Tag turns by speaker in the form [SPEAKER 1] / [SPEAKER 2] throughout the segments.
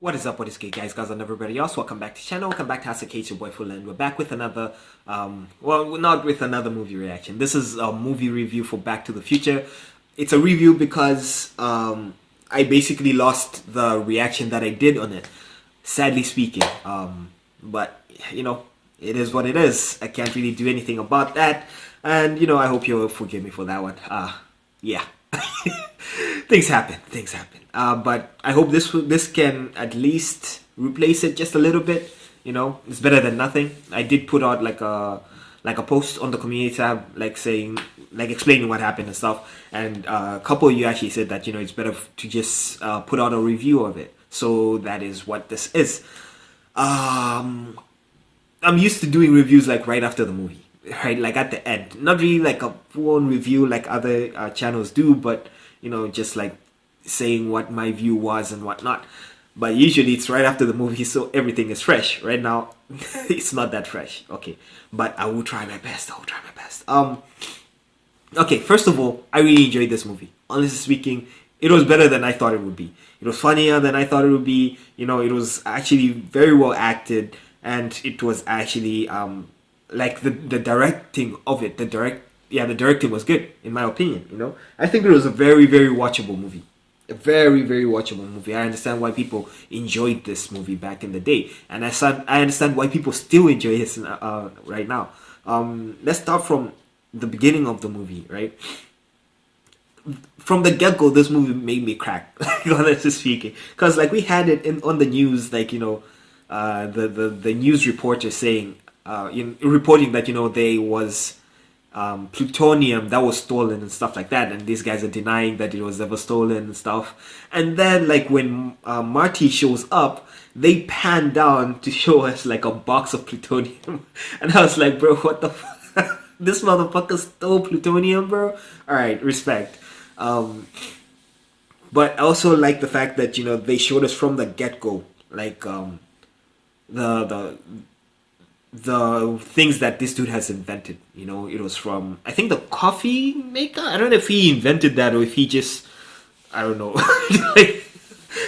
[SPEAKER 1] What is up, what is good, guys and everybody else? Welcome back to the channel, welcome back to Asakate, your boy Vinland. We're back with another, well, not with another movie reaction. This is a movie review for Back to the Future. It's a review because, I basically lost the reaction that I did on it, sadly speaking. But, you know, it is what it is. I can't really do anything about that. And, I hope you'll forgive me for that one. Yeah. Things happen. Things happen. But I hope this can at least replace it just a little bit. It's better than nothing. I did put out like a post on the community tab, like saying, like explaining what happened and stuff. And a couple of you actually said that it's better to just put out a review of it. So that is what this is. I'm used to doing reviews like right after the movie, right? Like at the end. Not really like a full-on review like other channels do, but just like saying what my view was and whatnot. But usually it's right after the movie, so everything is fresh. Right now, it's not that fresh. Okay, but I will try my best. I will try my best. Okay, first of all, I really enjoyed this movie. Honestly speaking, it was better than I thought it would be. It was funnier than I thought it would be. It was actually very well acted, and it was actually like the directing of it. The directing was good in my opinion. I think it was a very very watchable movie. A very very watchable movie. I understand why people enjoyed this movie back in the day, and I understand why people still enjoy it right now. Let's start from the beginning of the movie, right? From the get-go, this movie made me crack, honestly speaking, because like we had it on the news, like the news reporter saying reporting that there was plutonium that was stolen and stuff like that, and these guys are denying that it was ever stolen and stuff. And then like when Marty shows up, they pan down to show us like a box of plutonium, and I was like, bro, what the this motherfucker stole plutonium, bro. All right, respect. But I also like the fact that they showed us from the get-go like the the the things that this dude has invented. It was from, I think, the coffee maker. I don't know if he invented that or if he just, I don't know.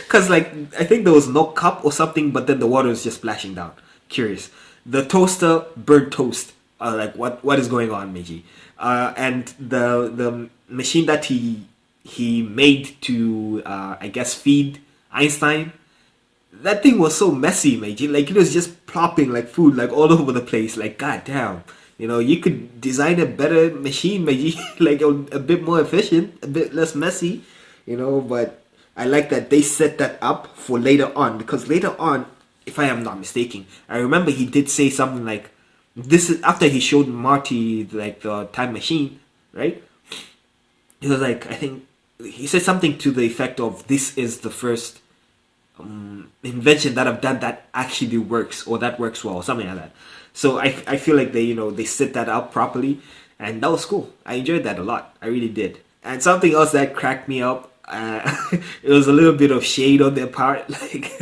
[SPEAKER 1] Because like I think there was no cup or something, but then the water was just splashing down. Curious. The toaster burnt toast. Like what is going on, Meiji? And the machine that he made to I guess feed Einstein, that thing was so messy, mate. Like it was just plopping like food like all over the place. Like goddamn, you could design a better machine, maybe like a bit more efficient, a bit less messy, But I like that they set that up for later on, because later on, if I am not mistaken, I remember he did say something like, "This is after he showed Marty like the time machine, right?" He was like, I think he said something to the effect of, "This is the first invention that I've done that actually works, or that works well," or something like that. So I feel like they set that up properly, and that was cool. I enjoyed that a lot. I really did. And something else that cracked me up, it was a little bit of shade on their part, like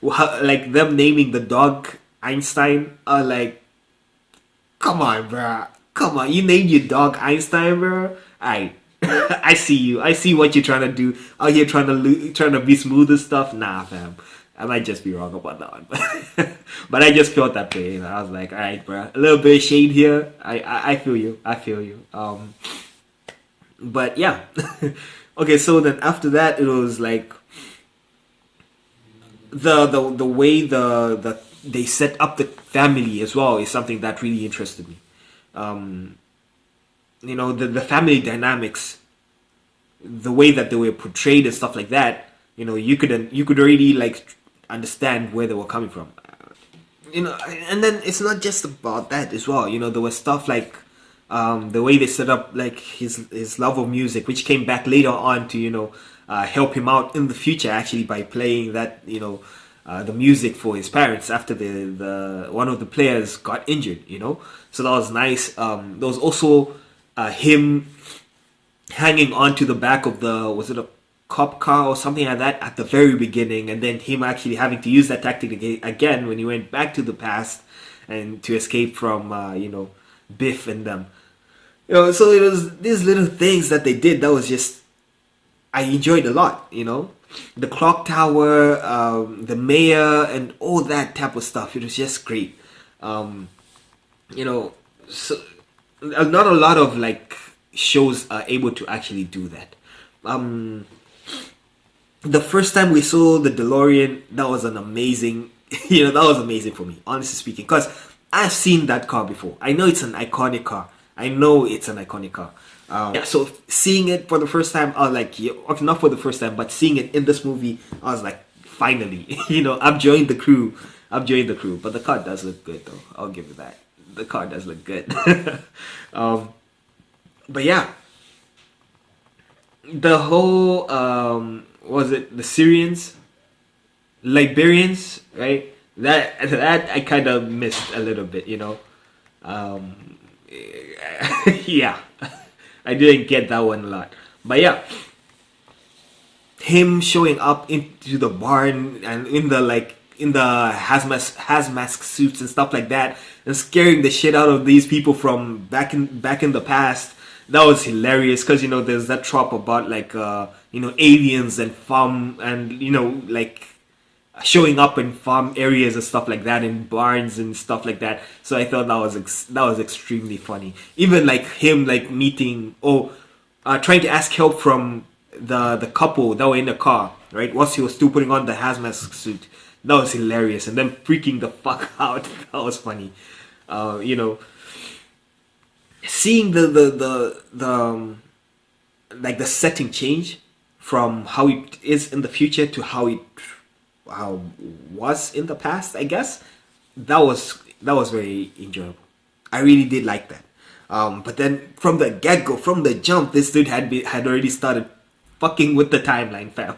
[SPEAKER 1] like them naming the dog Einstein. Like, come on, bro. Come on, you named your dog Einstein, bro. I see you. I see what you're trying to do. Out here trying to be smooth and stuff. Nah, fam. I might just be wrong about that one, but I just felt that way. I was like, all right, bro. A little bit of shade here. I feel you. I feel you. But yeah. Okay, so then after that, it was like the way they set up the family as well is something that really interested me. Um, the family dynamics, the way that they were portrayed and stuff like that. You could already like understand where they were coming from. And then it's not just about that as well. There was stuff like the way they set up like his love of music, which came back later on to help him out in the future, actually, by playing that the music for his parents after the one of the players got injured. So that was nice. There was also him hanging onto the back of the, was it a cop car or something like that, at the very beginning, and then him actually having to use that tactic again when he went back to the past and to escape from Biff and them. So it was these little things that they did that was just, I enjoyed a lot. the clock tower, the mayor, and all that type of stuff. It was just great. Um, you know, so not a lot of like shows are able to actually do that. Um, the first time we saw the DeLorean, that was an amazing, that was amazing for me, honestly speaking, because I've seen that car before. I know it's an iconic car. I know it's an iconic car. Yeah, so seeing it for the first time, I was like, yeah, okay, not for the first time, but seeing it in this movie, I was like, finally, I've joined the crew. I've joined the crew. But the car does look good, though. I'll give it that. The car does look good. um, but yeah, the whole was it the Syrians, Liberians, right? That I kind of missed a little bit, Um, yeah, I didn't get that one a lot, but yeah, him showing up into the barn and in the hazmat suits and stuff like that, and scaring the shit out of these people from back in the past. That was hilarious because there's that trope about like aliens and farm and like showing up in farm areas and stuff like that, in barns and stuff like that. So I thought that was extremely funny. Even like him like meeting or trying to ask help from the couple that were in the car, right? Once he was still putting on the hazmat suit, that was hilarious. And then freaking the fuck out, that was funny. Seeing the like the setting change from how it is in the future to how was in the past, I guess that was very enjoyable. I really did like that. But then from the get go, from the jump, this dude had already started fucking with the timeline, fam.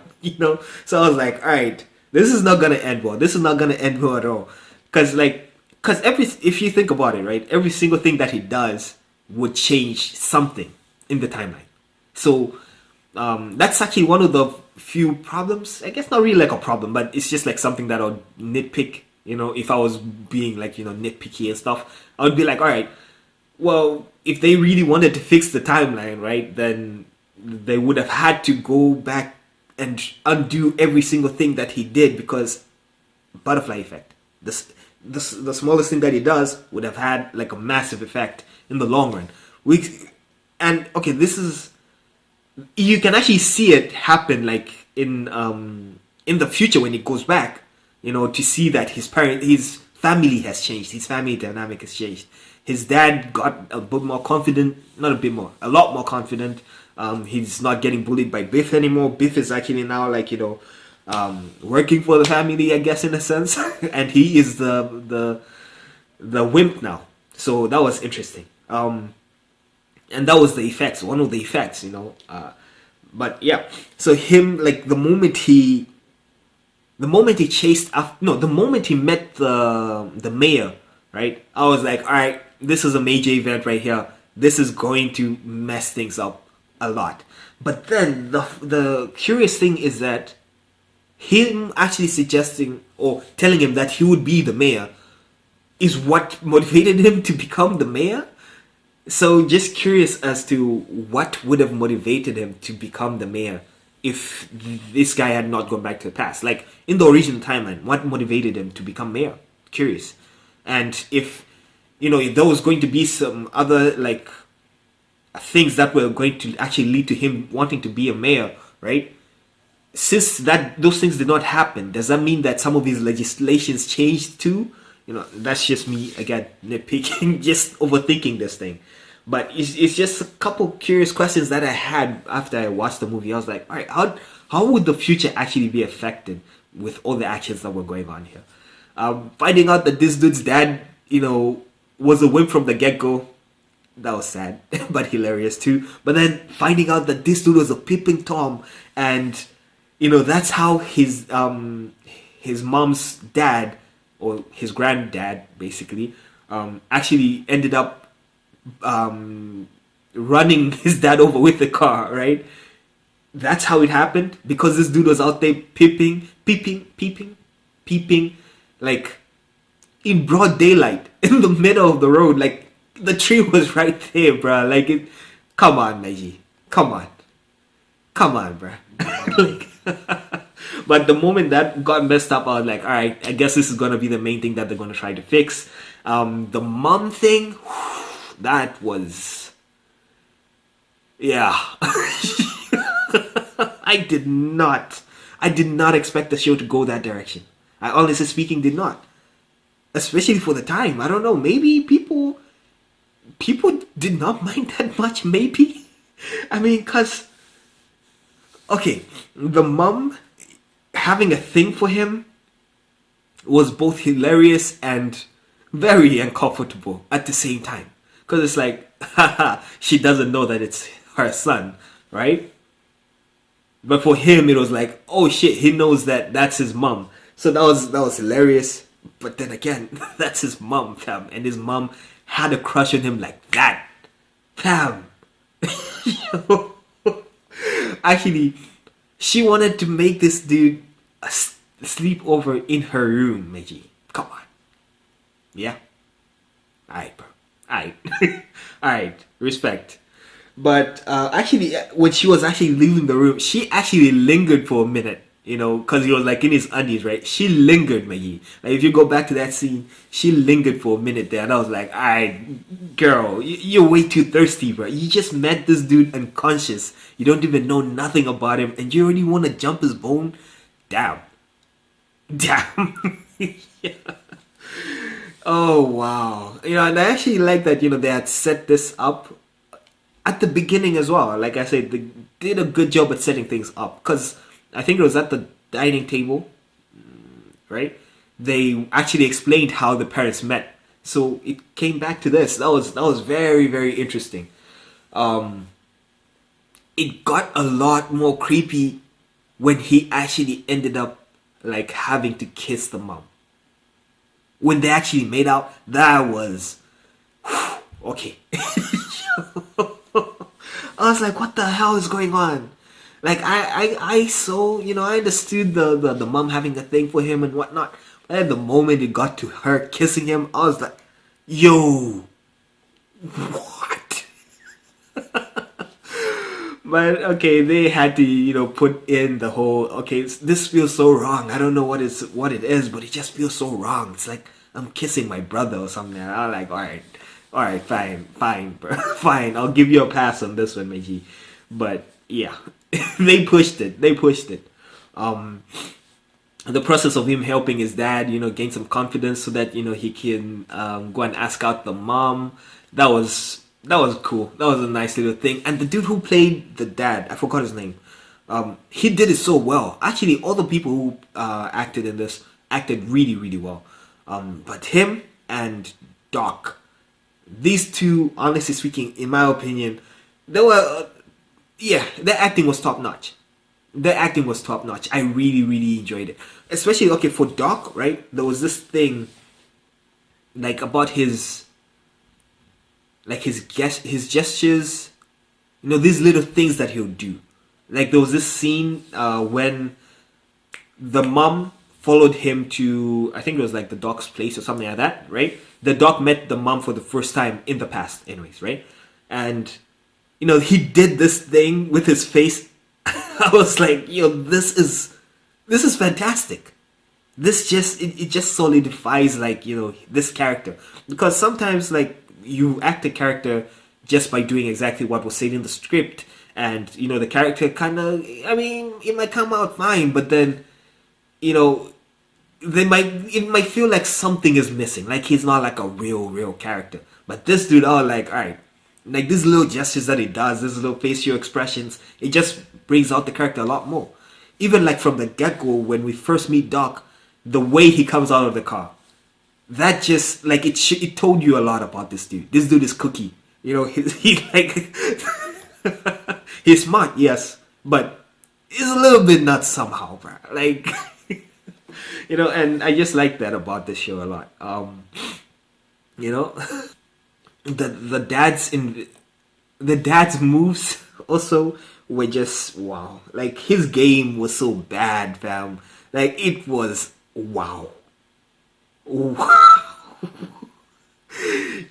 [SPEAKER 1] So I was like, all right, this is not gonna end well. This is not gonna end well at all. Cause if you think about it, right, every single thing that he does would change something in the timeline. So that's actually one of the few problems. I guess not really like a problem, but it's just like something that I'll nitpick. If I was being like nitpicky and stuff, I would be like, all right, well, if they really wanted to fix the timeline, right, then they would have had to go back and undo every single thing that he did, because butterfly effect. The smallest thing that he does would have had like a massive effect in the long run. Okay, this is, you can actually see it happen like in the future when he goes back, to see that his family has changed, his family dynamic has changed. His dad got a bit more confident, not a bit more, a lot more confident. He's not getting bullied by Biff anymore. Biff is actually now like working for the family, I guess, in a sense, and he is the wimp now. So that was interesting. And that was the effects, one of the effects, but yeah, so him, like the moment he chased after, no, the moment he met the mayor, right, I was like, all right, this is a major event right here. This is going to mess things up a lot. But then the curious thing is that him actually suggesting or telling him that he would be the mayor is what motivated him to become the mayor. So just curious as to what would have motivated him to become the mayor if this guy had not gone back to the past. Like in the original timeline, what motivated him to become mayor? Curious. And if if there was going to be some other like things that were going to actually lead to him wanting to be a mayor, right? Since those things did not happen, does that mean that some of these legislations changed too? That's just me again nitpicking, just overthinking this thing. But it's just a couple curious questions that I had after I watched the movie. I was like, all right, how would the future actually be affected with all the actions that were going on here? Finding out that this dude's dad, was a wimp from the get-go, that was sad, but hilarious too. But then finding out that this dude was a peeping Tom, and that's how his mom's dad, or his granddad basically, actually ended up running his dad over with the car, right? That's how it happened, because this dude was out there peeping, like in broad daylight in the middle of the road. Like the tree was right there, bruh. Like come on, Meiji, come on, bruh. Like But the moment that got messed up, I was like, all right, I guess this is gonna be the main thing that they're gonna try to fix. The mom thing, that was, yeah. I did not expect the show to go that direction. I honestly speaking did not, especially for the time. I don't know. Maybe people did not mind that much. Maybe, I mean, cause okay, the mom having a thing for him was both hilarious and very uncomfortable at the same time. Because it's like, haha, she doesn't know that it's her son, right? But for him, it was like, oh shit, he knows that that's his mom. So that was hilarious. But then again, that's his mom, fam, and his mom had a crush on him like that, fam. Actually, she wanted to make this dude sleep over in her room, Meiji. Come on. Yeah? Alright, bro. Alright. Alright. Respect. But actually, when she was actually leaving the room, she actually lingered for a minute, because he was like in his undies, right? She lingered, Meiji. Like, if you go back to that scene, she lingered for a minute there. And I was like, alright, girl, you're way too thirsty, bro. You just met this dude unconscious. You don't even know nothing about him. And you already want to jump his bone? Damn. Damn. Yeah. Oh, wow. And I actually like that, they had set this up at the beginning as well. Like I said, they did a good job at setting things up. Because I think it was at the dining table, right? They actually explained how the parents met. So it came back to this. That was very, very interesting. It got a lot more creepy when he actually ended up like having to kiss the mom. When they actually made out, that was okay. I was like, what the hell is going on? Like I saw, I understood the mom having a thing for him and whatnot. But at the moment it got to her kissing him, I was like, yo, what? But okay, they had to, put in the whole, okay, this feels so wrong. I don't know what it is, but it just feels so wrong. It's like I'm kissing my brother or something. And I'm like, all right, fine, bro. Fine. I'll give you a pass on this one, Meiji. But yeah, they pushed it. The process of him helping his dad, gain some confidence so that he can go and ask out the mom. That was cool. That was a nice little thing. And the dude who played the dad, I forgot his name. He did it so well. Actually, all the people who acted in this acted really, really well. But him and Doc, these two, honestly speaking, in my opinion, their acting was top notch. Their acting was top notch. I really, really enjoyed it. Especially, okay, for Doc, right? There was this thing, like, about his gestures, these little things that he'll do. Like, there was this scene when the mom followed him to, I think it was like the Doc's place or something like that, right? The Doc met the mom for the first time in the past, anyways, right? And, he did this thing with his face. I was like, this is fantastic. This it just solidifies, like, this character. Because sometimes, like, you act a character just by doing exactly what was said in the script, and the character kind of, it might come out fine, but then it might feel like something is missing, like he's not like a real character. But this dude, all right, like these little gestures that he does, these little facial expressions, it just brings out the character a lot more. Even like from the get-go, when we first meet Doc, the way he comes out of the car, that just, like, it told you a lot about this dude. This dude is cookie. He like, he's smart, yes, but he's a little bit nuts somehow, bro. Like, and I just like that about this show a lot. The dad's moves also were just wow. Like, his game was so bad, fam. Like, it was wow.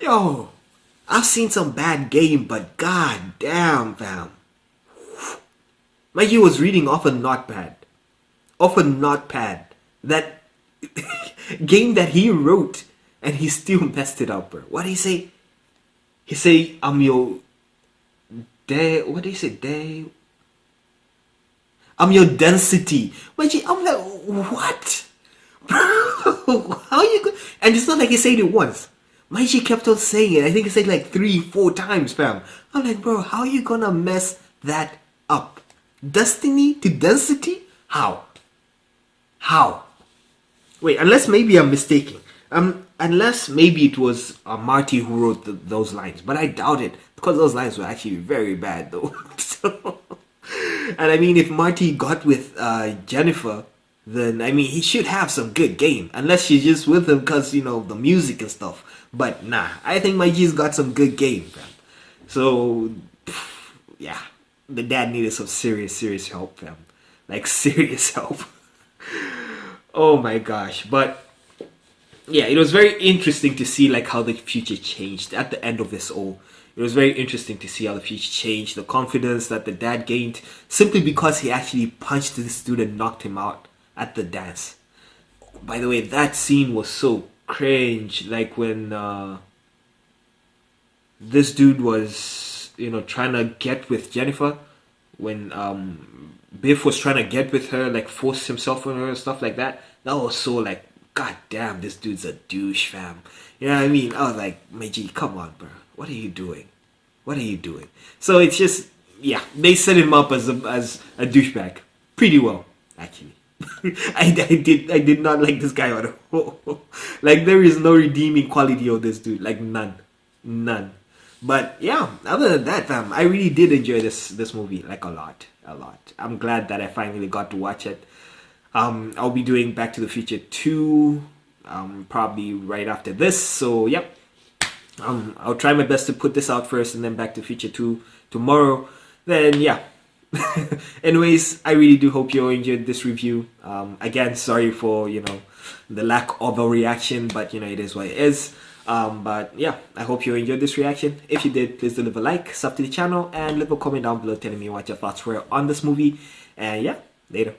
[SPEAKER 1] Yo, I've seen some bad game, but god damn, fam. Like, he was reading off a not bad. off a notepad. That game that he wrote, and he still messed it up, bro. What did he say? He say, "I'm your day." What did he say? Day. I'm your density. I'm like, what? Bro, how you go? And it's not like he said it once. Maiji kept on saying it. I think he said like 3-4 times, fam. I'm like, bro, how are you gonna mess that up? Destiny to density? How? How? Wait, unless maybe I'm mistaken. Unless maybe it was Marty who wrote those lines, but I doubt it because those lines were actually very bad, though. So, and I mean, if Marty got with Jennifer, then I mean he should have some good game. Unless she's just with him because the music and stuff. But nah, I think my G's got some good game, fam. So yeah, the dad needed some serious help, fam. Like serious help. Oh my gosh, but yeah, it was very interesting to see like how the future changed at the end of this all. It was very interesting to see how the future changed, the confidence that the dad gained simply because he actually punched this dude and knocked him out at the dance. By the way, that scene was so cringe. Like when this dude was, trying to get with Jennifer, when Biff was trying to get with her, like force himself on her and stuff like that. That was so like, god damn, this dude's a douche, fam. You know what I mean? I was like, Meiji, come on, bro. What are you doing? What are you doing? So it's just, yeah, they set him up as a douchebag pretty well, actually. I did not like this guy at all. Like there is no redeeming quality of this dude. Like none. But yeah, other than that, fam, I really did enjoy this movie like a lot. I'm glad that I finally got to watch it. I'll be doing Back to the Future 2 probably right after this. So yep. I'll try my best to put this out first and then Back to the Future 2 tomorrow. Then yeah. Anyways, I really do hope you enjoyed this review. Again, sorry for the lack of a reaction, but it is what it is. But yeah, I hope you enjoyed this reaction. If you did, please do leave a like, sub to the channel, and leave a comment down below telling me what your thoughts were on this movie. And yeah, later.